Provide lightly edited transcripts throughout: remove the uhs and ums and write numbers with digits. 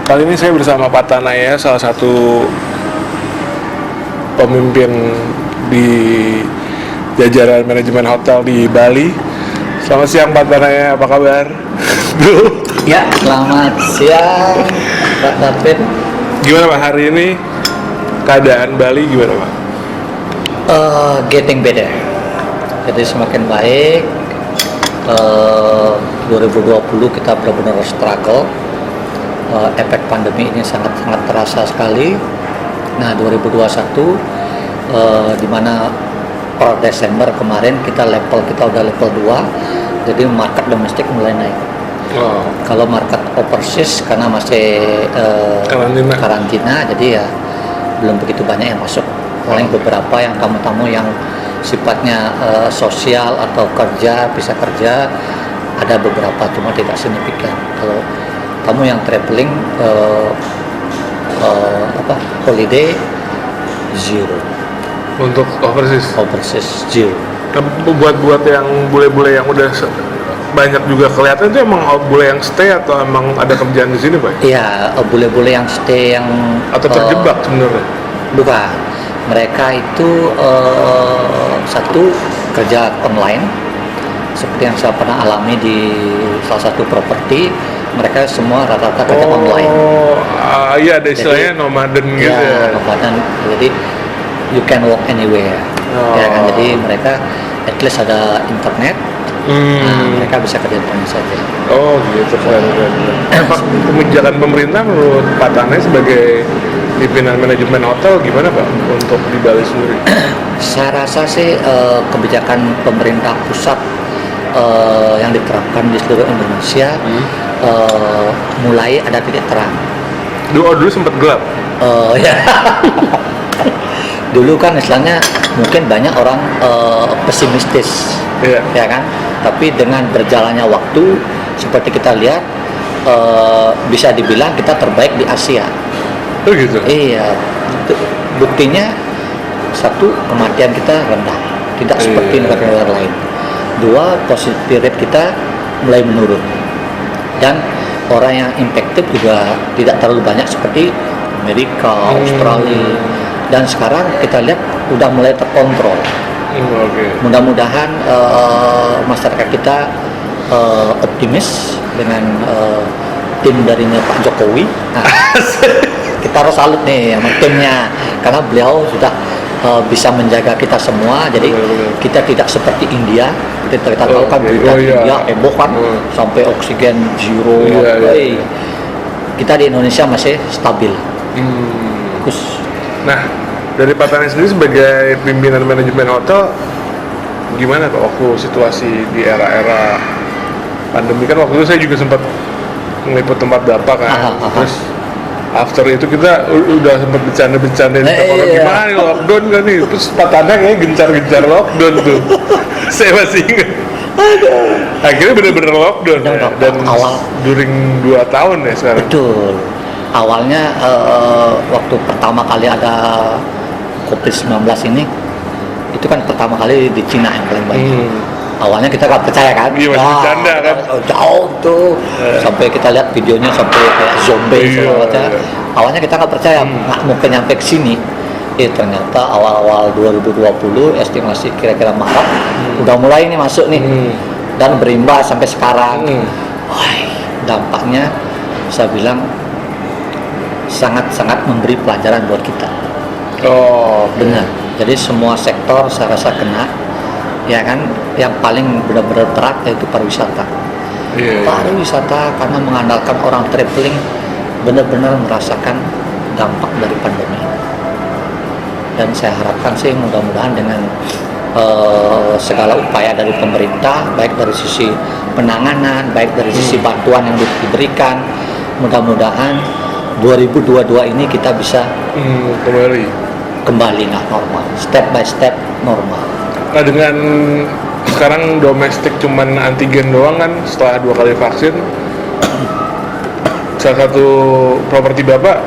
Kali ini saya bersama Pak Tanaya, salah satu pemimpin di jajaran manajemen hotel di Bali. Selamat siang Pak Tanaya, apa kabar? Bro. Ya, selamat siang Pak David. Gimana Pak hari ini? Keadaan Bali gimana Pak? Getting better. Jadi semakin baik. 2020 kita benar-benar struggle. Efek pandemi ini sangat-sangat terasa sekali. Nah, 2021 di mana per Desember kemarin kita udah level 2. Jadi market domestik mulai naik. Oh. Kalau market overseas karena masih karantina, jadi ya belum begitu banyak yang masuk. Paling beberapa yang tamu-tamu yang sifatnya sosial atau bisa kerja ada beberapa, cuma tidak signifikan. Kalau tamu yang traveling holiday zero. Untuk overseas zero. Buat yang bule-bule yang udah banyak juga kelihatan itu emang bule yang stay atau emang ada kerjaan di sini Pak? Iya, bule-bule yang stay yang atau terjebak sebenarnya? Bukan, mereka itu satu kerja online seperti yang saya pernah alami di salah satu properti. Mereka semua rata-rata kerja online. Iya ada istilahnya nomaden gitu ya. Nomaden, jadi you can walk anywhere. Ya kan, jadi mereka at least ada internet. Nah, mereka bisa kerja di mana saja. Oh gitu kan. Kebijakan pemerintah menurut Pak Tanaya sebagai pimpinan manajemen hotel gimana Pak untuk di Bali sendiri? Saya rasa sih kebijakan pemerintah pusat yang diterapkan di seluruh Indonesia mulai ada titik terang. Dulu sempat gelap. Ya. Dulu kan istilahnya mungkin banyak orang pesimistis, ya kan. Tapi dengan berjalannya waktu, seperti kita lihat, bisa dibilang kita terbaik di Asia. Oh gitu. Iya. Buktinya satu, kematian kita rendah, tidak seperti negara-negara lain. Dua, positivity rate kita mulai menurun. Dan orang yang infected juga tidak terlalu banyak seperti Amerika, Australia. Dan sekarang kita lihat udah mulai terkontrol. Mudah-mudahan masyarakat kita optimis dengan tim dari Pak Jokowi. Nah, kita harus salut nih sama timnya karena beliau sudah bisa menjaga kita semua. Jadi kita tidak seperti India. Kita tahu kan berita India heboh kan sampai oksigen zero. Kita di Indonesia masih stabil. Bagus. Nah, dari Pak Tanaya sendiri sebagai pimpinan manajemen hotel, gimana Pak waktu situasi di era-era pandemi? Kan waktu itu saya juga sempat meliput tempat Bapak kan. Terus after itu kita udah sempat bercanda-bercanda gimana nih lockdown kan nih. Terus Pak Tanaya kayaknya gencar-gencar lockdown tuh. Saya masih ingat. Akhirnya benar-benar lockdown ya. Dan during 2 tahun ya sekarang. Betul. Awalnya waktu pertama kali ada COVID-19 ini, itu kan pertama kali di Cina yang paling banyak. Awalnya kita nggak percaya kan? Iya, masih bercanda kan? Jauh tuh, sampai kita lihat videonya sampai kayak zombie segala macam. Awalnya kita nggak percaya, nggak mungkin nyampe ke sini. Ternyata awal-awal 2020, estimasi kira-kira Maret, udah mulai nih masuk nih, dan berimbas sampai sekarang. Wah, dampaknya saya bilang sangat-sangat memberi pelajaran buat kita. Benar. Jadi semua sektor saya rasa kena, ya kan. Yang paling benar-benar berat yaitu pariwisata. Pariwisata karena mengandalkan orang traveling benar-benar merasakan dampak dari pandemi. Dan saya harapkan sih mudah-mudahan dengan segala upaya dari pemerintah, baik dari sisi penanganan, baik dari sisi bantuan yang diberikan, mudah-mudahan 2022 ini kita bisa kembali normal, step by step normal. Nah dengan sekarang domestik cuman antigen doang kan setelah 2 kali vaksin, salah satu properti Bapak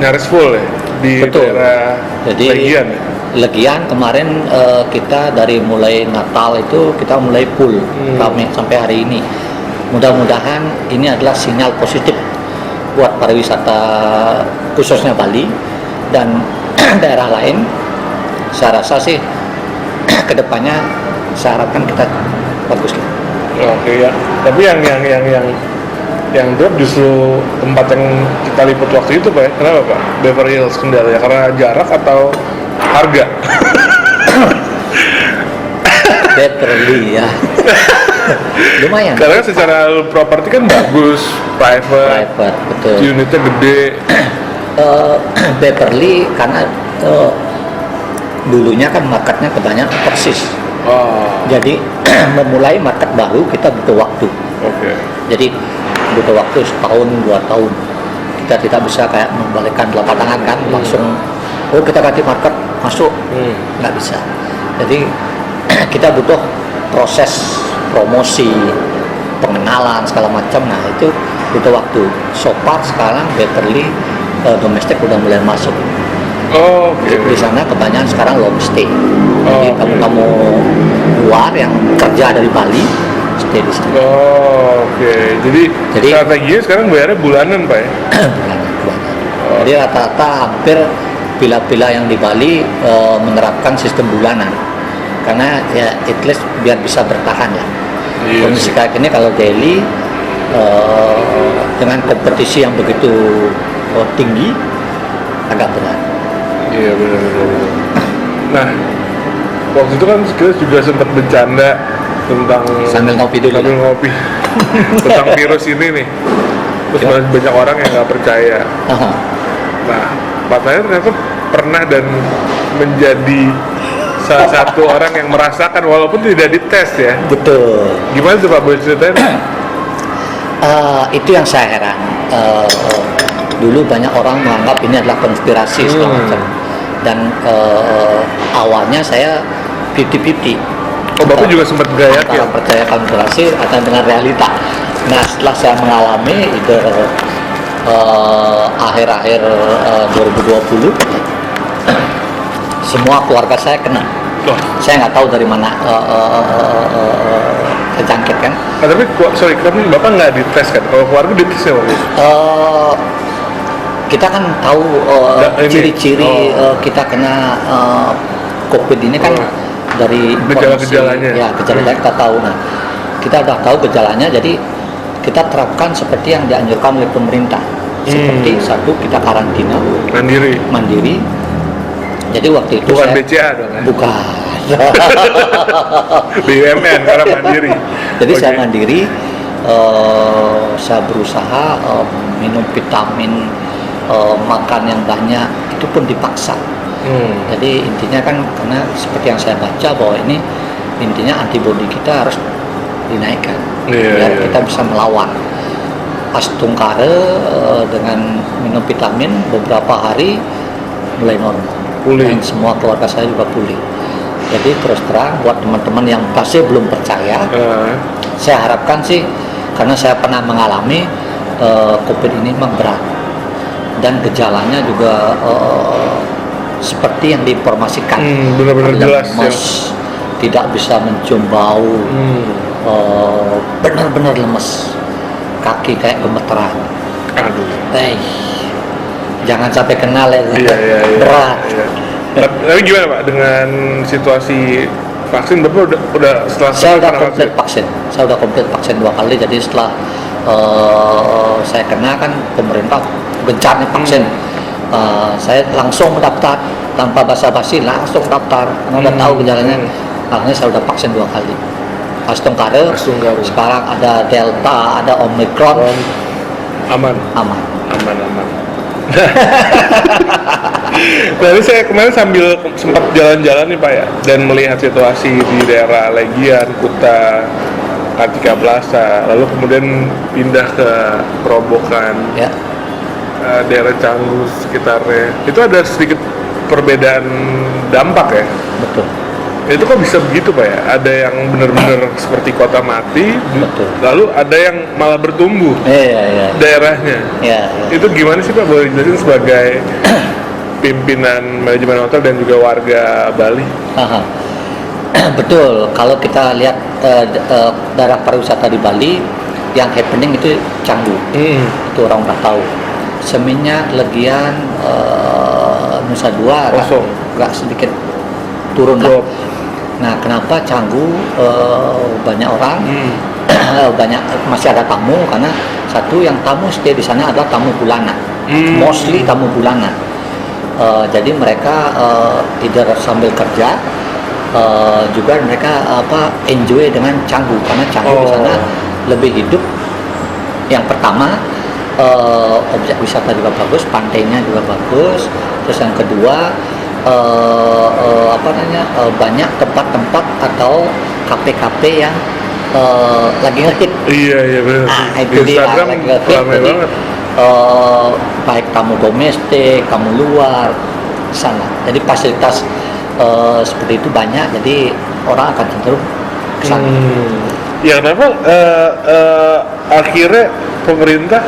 nyaris full ya di daerah Legian. Legian kemarin kita dari mulai Natal itu kita mulai full ramai sampai hari ini. Mudah-mudahan ini adalah sinyal positif buat pariwisata khususnya Bali dan daerah lain. Saya rasa sih kedepannya saya harapkan kita bagus lah. Oke ya. Tapi yang drop justru tempat yang kita liput waktu itu Pak ya? Kenapa Pak? Beverly Hills Kendal ya? Karena jarak atau harga? Beverly ya. Lumayan. Karena secara properti kan bagus, private, betul. unitnya gede. Beverly karena dulunya kan marketnya kebanyakan persis. Jadi memulai market baru kita butuh waktu. Oke. Jadi butuh waktu setahun 2 tahun. Kita tidak bisa kayak membalikkan telapak tangan kan langsung. Oh kita ganti market masuk, nggak bisa. Jadi kita butuh proses promosi, pengenalan segala macam. Nah itu butuh waktu. So far sekarang Beverly domestik udah mulai masuk. Di sana kebanyakan sekarang long stay. Jadi kamu luar yang kerja dari Bali stay di sana. Jadi strateginya sekarang bayarnya bulanan Pak ya? Bulanan. Jadi rata-rata hampir villa-villa yang di Bali menerapkan sistem bulanan. Karena ya at least biar bisa bertahan ya. Kondisi kayak gini kalau daily dengan kompetisi yang begitu tinggi agak berat. Iya benar. Nah waktu itu kan kita juga sempat bercanda tentang sambil ngopi tentang virus ini nih. Terus banyak orang yang nggak percaya. Nah Pak Tahir ternyata pernah dan menjadi salah satu orang yang merasakan walaupun tidak dites ya. Betul. Gimana tuh Pak, boleh ceritain? Itu yang saya heran. Dulu banyak orang menganggap ini adalah konspirasi segala macam. Dan awalnya saya 50-50. Oh Bapak juga sempat gaya ya? Antara percaya konspirasi atau dengan realita. Nah setelah saya mengalami itu akhir-akhir 2020 semua keluarga saya kena. Saya nggak tahu dari mana kejangkit kan. Tapi kan Bapak nggak dites kan? Kalau keluarga dites ya waktu itu? Kita kan tahu ciri-ciri kita kena COVID ini kan dari gejala-gejalanya. Ya gejalanya kita tahu. Nah kita udah tahu gejalanya, jadi kita terapkan seperti yang dianjurkan oleh pemerintah. Seperti satu, kita karantina mandiri. Jadi waktu itu bukan saya BCA dong ya? Bukan. BUMN karena mandiri. Jadi saya mandiri, saya berusaha minum vitamin, makan yang banyak, itu pun dipaksa. Jadi intinya kan karena seperti yang saya baca bahwa ini intinya antibodi kita harus dinaikkan biar kita bisa melawan. Pas tungkare dengan minum vitamin beberapa hari mulai normal. Dan semua keluarga saya juga pulih. Jadi terus terang buat teman-teman yang masih belum percaya, saya harapkan sih karena saya pernah mengalami COVID ini memang berat dan gejalanya juga seperti yang diinformasikan, benar-benar jelas lemes, tidak bisa mencium bau, benar-benar lemes, kaki kayak gemeteran. Aduh. Jangan sampai kenal ya. Iya. Berat. Iya. Tapi gimana Pak dengan situasi vaksin? Bapak udah setelah saya udah komplit vaksin. Saya udah komplit vaksin 2 kali. Jadi setelah saya kena kan pemerintah gencarnya vaksin. Saya langsung mendaftar tanpa basa-basi, langsung daftar karena udah tahu gejalanya. Akhirnya saya udah vaksin 2 kali. Pas tungkare. Sekarang ada Delta, ada Omicron. Aman. Tadi saya kemarin sambil sempat jalan-jalan nih Pak ya, dan melihat situasi di daerah Legian, Kuta, Kartika Plaza, lalu kemudian pindah ke Kerobokan, daerah Canggu sekitarnya. Itu ada sedikit perbedaan dampak ya? Betul. Itu kok bisa begitu Pak ya? Ada yang benar-benar seperti kota mati, lalu ada yang malah bertumbuh daerahnya. Itu gimana sih Pak? Boleh jelasin sebagai pimpinan manajemen hotel dan juga warga Bali? Betul. Kalau kita lihat daerah pariwisata di Bali, yang happening itu Canggu. Itu orang udah tahu. Seminyak, Legian, Nusa Dua Kosong. agak sedikit turun lah. Drop. Nah, kenapa Canggu banyak orang, banyak masih ada tamu, karena satu yang tamu stay di sana adalah tamu bulanan, mostly tamu bulanan. Jadi mereka either sambil kerja, juga mereka enjoy dengan Canggu, karena Canggu di sana lebih hidup. Yang pertama, objek wisata juga bagus, pantainya juga bagus. Terus yang kedua, banyak tempat-tempat atau kafe-kafe yang lagi ngehit. Iya benar. Itu Di dia Instagram lagi ngehit. ramai Jadi banget. baik tamu domestik, tamu luar sana. Jadi fasilitas seperti itu banyak. Jadi orang akan cenderung ke sana. Ya kenapa akhirnya pemerintah,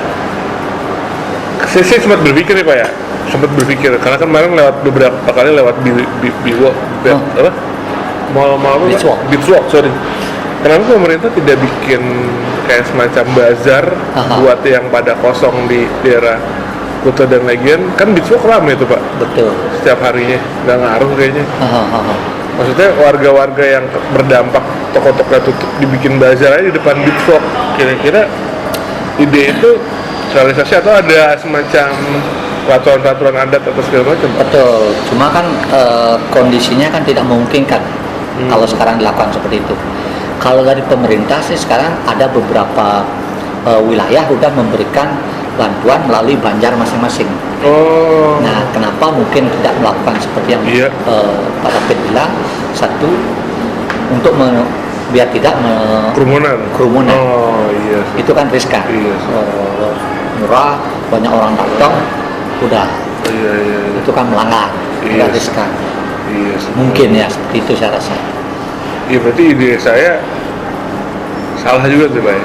saya sempat berpikir ya Pak ya, karena kan kemarin lewat beberapa kali lewat mall Beach Walk, sorry. Kenapa pemerintah tidak bikin kayak semacam bazar buat yang pada kosong di daerah Kuta dan Legian? Kan Beach Walk ramai itu Pak, Betul. setiap harinya, nggak ngaruh kayaknya. Maksudnya warga-warga yang berdampak, toko-toko tutup, dibikin bazar aja di depan Beach Walk. Kira-kira ide itu realisasi atau ada semacam peraturan adat atau segala macam? Betul. Cuma kan kondisinya kan tidak memungkinkan kalau sekarang dilakukan seperti itu. Kalau dari pemerintah sih sekarang ada beberapa wilayah sudah memberikan bantuan melalui banjar masing-masing. Nah, kenapa mungkin tidak melakukan seperti yang Pak David bilang? Satu, untuk biar tidak kerumunan. Iya. Itu kan riskan. Iya. Murah, banyak orang datang, udah. Iya. Itu kan melanggar, Iya. riskan. Iya. Mungkin ya seperti itu saya rasa. Iya, berarti ide saya salah juga tuh Pak.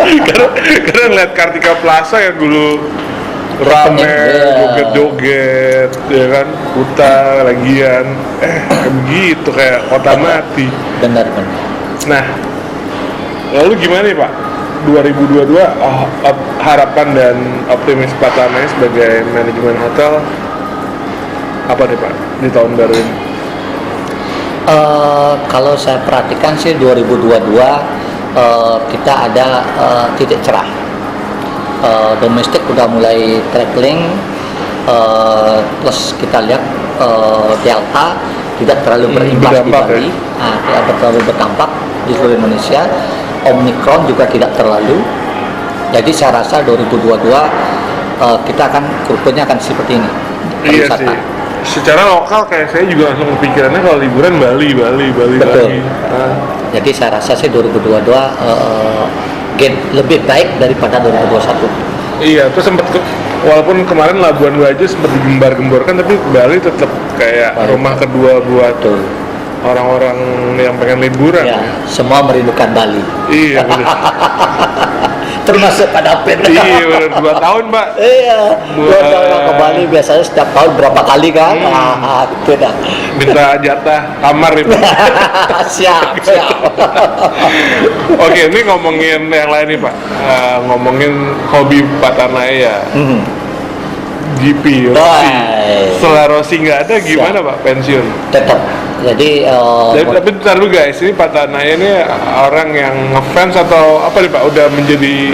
karena ngeliat Kartika Plaza yang dulu rame, joget-joget, ya kan, Kuta, Legian, kayak begitu, kayak kota mati. Benar. Nah, lalu gimana nih Pak? 2022 harapan dan optimis Pak Tanai sebagai manajemen hotel apa nih Pak di tahun baru ini? Kalau saya perhatikan sih 2022 kita ada titik cerah. Domestik udah mulai traveling, plus kita lihat Delta tidak terlalu berimbas di Bali, tidak terlalu berdampak di seluruh Indonesia. Omicron juga tidak terlalu. Jadi saya rasa 2022 kita akan kurvanya akan seperti ini. Iya sih. Secara lokal kayak saya juga langsung kepikirannya kalau liburan Bali Betul. lagi. Jadi saya rasa sih 2022 lebih baik daripada 2021. Iya, terus walaupun kemarin Labuan Bajo sempat digembar-gemborkan, tapi Bali tetap kayak rumah kedua buat orang-orang yang pengen liburan. Ya, semua merindukan Bali. Iya, benar. Termasuk Pak David. Iya, benar. 2 tahun, Pak. Iya. 2 tahun ke Bali biasanya setiap tahun berapa kali kan? Itu dah. Minta jatah kamar itu. siap. Oke, ini ngomongin yang lain nih Pak. Ngomongin hobi Pak Tanai ya. GP, Rossi. Setelah Rossi nggak ada, gimana Pak pensiun? Tetap. Jadi tapi bentar dulu guys, ini Pak Tanai ini orang yang ngefans atau apa nih Pak? Udah menjadi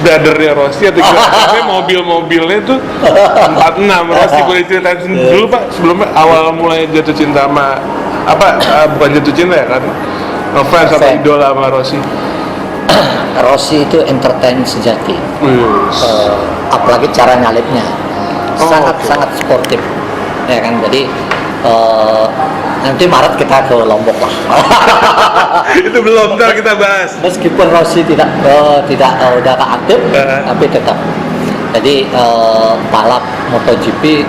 brothernya Rossi atau gimana? Tapi mobil-mobilnya tuh 46 Rossi, boleh ceritain dulu Pak, sebelumnya awal mulai jatuh cinta sama bukan jatuh cinta ya kan? Ngefans atau idola sama Rossi? Rossi itu entertain sejati. Apalagi cara nyalipnya sangat sportif, ya kan. Jadi nanti Maret kita ke Lombok lah. Itu belum, ntar kita bahas. Meskipun Rossi tidak udah aktif, tapi tetap. Jadi balap MotoGP,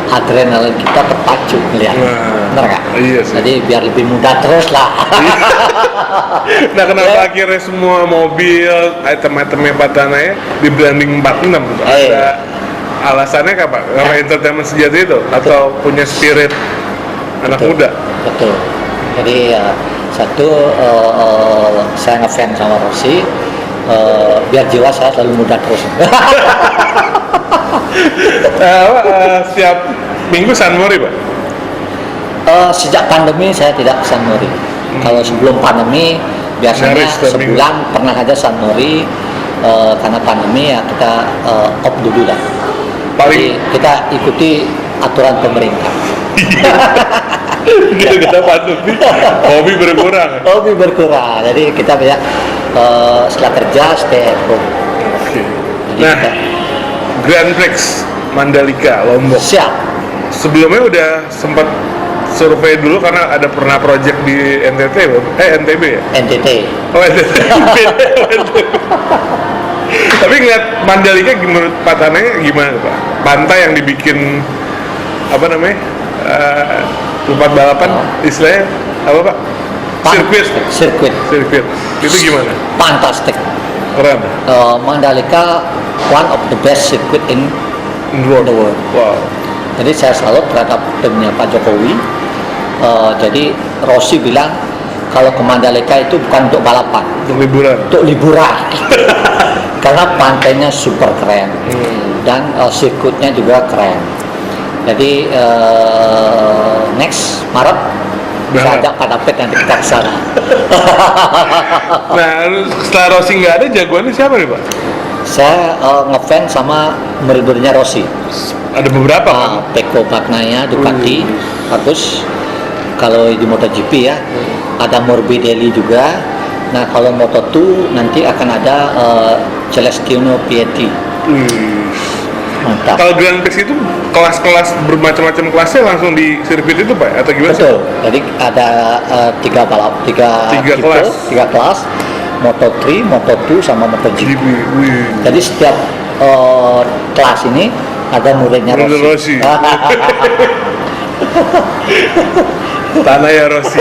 adrenalin kita terpacu melihat, benar nggak? Iya sih. Jadi biar lebih mudah terus lah. Nah, kenapa akhirnya semua mobil, item-itemnya Pak Tanai di branding 46? Ada alasannya nggak Pak? Karena entertainment sejati itu? Atau punya spirit anak muda? Betul. Jadi satu, saya ngefans sama Rossi. biar jiwa saya selalu muda terus. Setiap minggu San Mori, Pak? Sejak pandemi saya tidak San Mori. Kalau sebelum pandemi biasanya Nyaris setiap minggu. sebulan pernah aja San Mori. Karena pandemi ya kita off dulu dah. Jadi kita ikuti aturan pemerintah. Kita pandemi, hobi berkurang. Hobi berkurang. Jadi kita banyak setelah kerja stay at home. Oke. Jadi Nah, kita Grand Prix Mandalika Lombok. siap. Sebelumnya udah sempat survei dulu karena ada pernah project di NTT, NTB ya? NTT. Oh, NTT. Tapi ngeliat Mandalika menurut Pak Tanaya gimana Pak? Pantai yang dibikin apa namanya? Tempat balapan istilahnya apa Pak? Sirkuit. Itu gimana? Fantastic. Keren. Mandalika one of the best circuit in the world. Wow. Jadi saya salut terhadap timnya Pak Jokowi. Jadi Rossi bilang kalau ke Mandalika itu bukan untuk balapan, Untuk liburan. untuk liburan. Karena pantainya super keren dan sirkuitnya juga keren. Jadi next Maret bisa Maret. ajak Pak David nanti kita ke sana. Nah, setelah Rossi nggak ada, jagoannya siapa nih Pak? Saya ngefans sama murid-muridnya Rossi. Ada beberapa kan? Pecco Bagnaia, Ducati, bagus. Kalau di MotoGP ya, ada Morbidelli juga. Nah kalau Moto2 nanti akan ada Celestino Vietti. Mantap. Kalau Grand Prix itu kelas-kelas bermacam-macam kelasnya langsung di sirkuit itu Pak? Atau gimana? Betul. Jadi ada tiga Tiga tipe, kelas. tiga kelas, Moto3, Moto2 sama MotoGP. Wih. Jadi setiap kelas ini ada muridnya Murid Rossi. Rossi. Tanaya Rossi.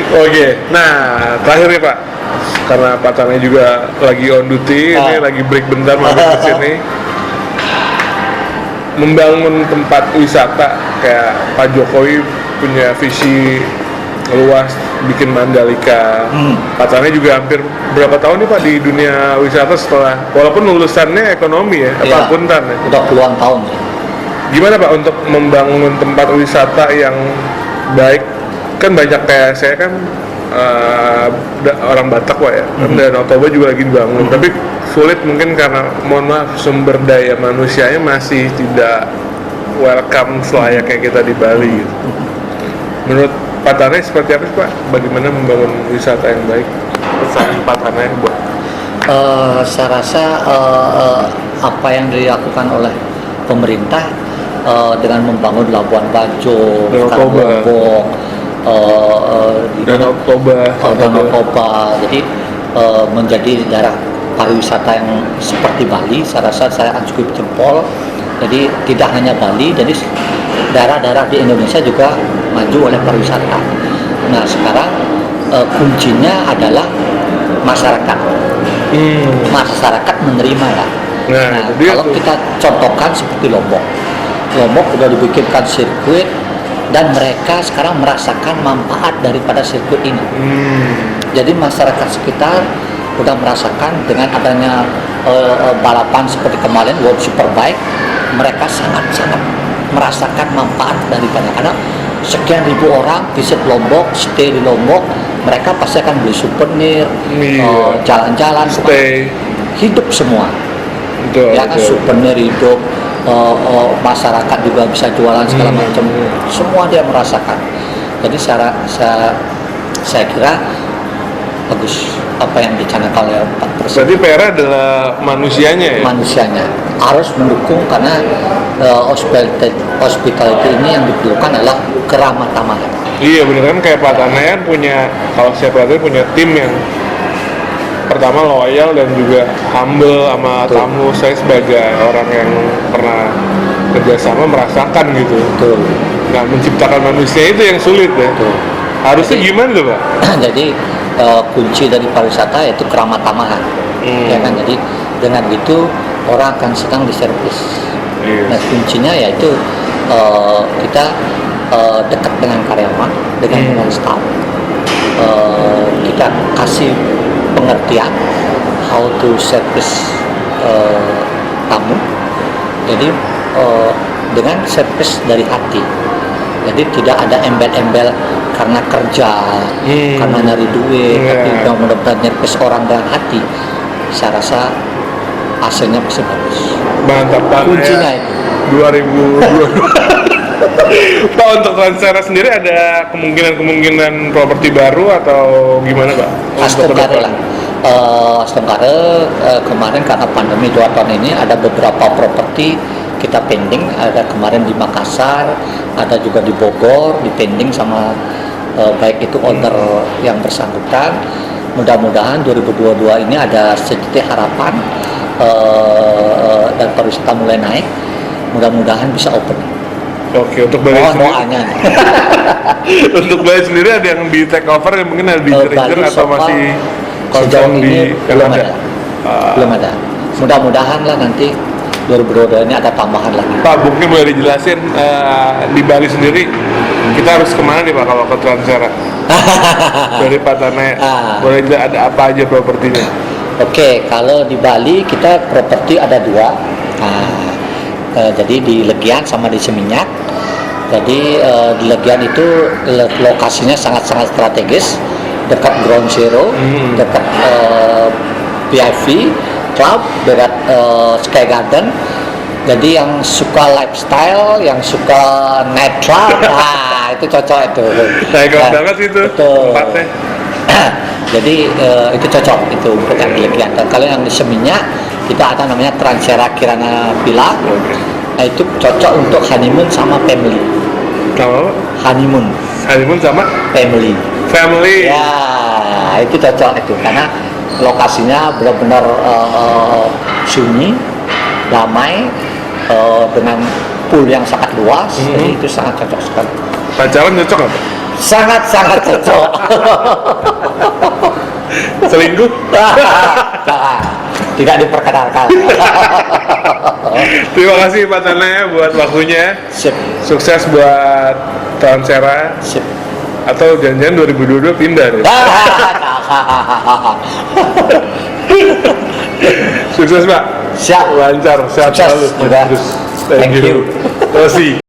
Oke, nah terakhir nih Pak, karena Pak Tanaya juga lagi on duty, ini lagi break bentar mampir ke sini. Membangun tempat wisata kayak Pak Jokowi punya visi luas bikin Mandalika. Pak Tanaya juga hampir berapa tahun nih Pak di dunia wisata setelah walaupun lulusannya ekonomi ya, Iya, akuntan ya. udah puluhan tahun. Gimana Pak untuk membangun tempat wisata yang baik? Kan banyak kayak saya kan orang Batak Pak ya, dan Toba juga lagi dibangun, tapi sulit mungkin karena mohon maaf sumber daya manusianya masih tidak welcome selayaknya kita di Bali gitu. Menurut Pak Tanaya seperti apa sih Pak? Bagaimana membangun wisata yang baik? Pesan Pak Tanaya buat Saya rasa apa yang dilakukan oleh pemerintah dengan membangun Labuan Bajo, Danau Toba. Lombok, Danau Toba, Danau Toba, jadi menjadi daerah pariwisata yang seperti Bali. Saya rasa saya acungi jempol. Jadi tidak hanya Bali, jadi daerah-daerah di Indonesia juga maju oleh pariwisata. Nah sekarang kuncinya adalah masyarakat. Masyarakat menerima lah. Nah, itu dia kalau tuh. kita contohkan seperti Lombok sudah dibikinkan sirkuit dan mereka sekarang merasakan manfaat daripada sirkuit ini. Jadi masyarakat sekitar sudah merasakan dengan adanya balapan seperti kemarin World Superbike, mereka sangat-sangat merasakan manfaat daripada, karena sekian ribu orang visit Lombok, stay di Lombok, mereka pasti akan beli souvenir, Iya. jalan-jalan, Stay. hidup semua. Betul, Ya kan, betul. souvenir hidup, masyarakat juga bisa jualan segala macam, semua dia merasakan. Jadi saya kira bagus apa yang dicanangkan oleh Pak Presiden. Berarti PR adalah manusianya ya? Manusianya harus mendukung, karena hospitality ini yang diperlukan adalah keramah tamahan. Iya bener kan, kayak Pak Tanaya kan punya, kalau saya perhatiin punya tim yang pertama loyal dan juga humble sama Betul. tamu. Saya sebagai orang yang pernah kerjasama merasakan gitu. Betul. Nah menciptakan manusia itu yang sulit ya. Betul. Harusnya Jadi- gimana tuh Pak? Jadi kunci dari pariwisata yaitu keramah tamahan. Ya kan, jadi dengan itu orang akan senang diservis. Iya. Nah kuncinya yaitu kita dekat dengan karyawan, dengan staff. Kita kasih pengertian how to service tamu. Jadi dengan service dari hati. Jadi tidak ada embel-embel karena kerja, karena nyari duit, tapi mudah-mudahan service orang dengan hati. Saya rasa hasilnya pasti bagus. Mantap Pak. Kuncinya Ya, itu. 2022. Pak, untuk Transera sendiri ada kemungkinan properti baru atau gimana Pak? Astengkare lah. Astengkare kemarin karena pandemi 2 tahun ini ada beberapa properti kita pending. Ada kemarin di Makassar, ada juga di Bogor, di pending sama baik itu owner yang bersangkutan. Mudah-mudahan 2022 ini ada sedikit harapan dan pariwisata mulai naik. Mudah-mudahan bisa open. Oke, untuk Bali Mohon sendiri. doanya. Untuk Bali sendiri ada yang di take over yang mungkin ada di Bali Ranger atau so far masih sejauh confirm ini di belum Kanada? ada. Belum ada. Mudah-mudahan lah nanti 2022 ini ada tambahan lagi. Pak, mungkin boleh dijelasin di Bali sendiri kita harus kemana nih Pak kalau ke Transera? Dari Pak Tanaya, boleh ada apa aja propertinya? Oke, kalau di Bali kita properti ada 2. Jadi di Legian sama di Seminyak. Jadi di Legian itu lokasinya sangat-sangat strategis, dekat Ground Zero, dekat PIV Club, dekat Sky Garden. Jadi yang suka lifestyle, yang suka night club, itu cocok itu. Saya banget itu tempatnya. Jadi itu cocok itu untuk yang di Legian. Dan kalau yang di Seminyak kita ada namanya Transera Kirana Villa. Nah, itu cocok untuk honeymoon sama family. Kalau Honeymoon sama family. family. Ya, itu cocok itu karena lokasinya benar-benar sunyi, damai, dengan pool yang sangat luas. Jadi itu sangat cocok sekali. Pacaran cocok nggak Pak? Sangat cocok. Selingkuh? Jangan, tidak diperkenalkan. Terima kasih Pak Tanaya buat waktunya. Sip, Sukses buat Transera. sip. Atau jangan-jangan 2022 pindah deh. Sukses Pak. Siap. Lancar, sehat Sukses selalu. juga. Terus. Thank you. Terima kasih.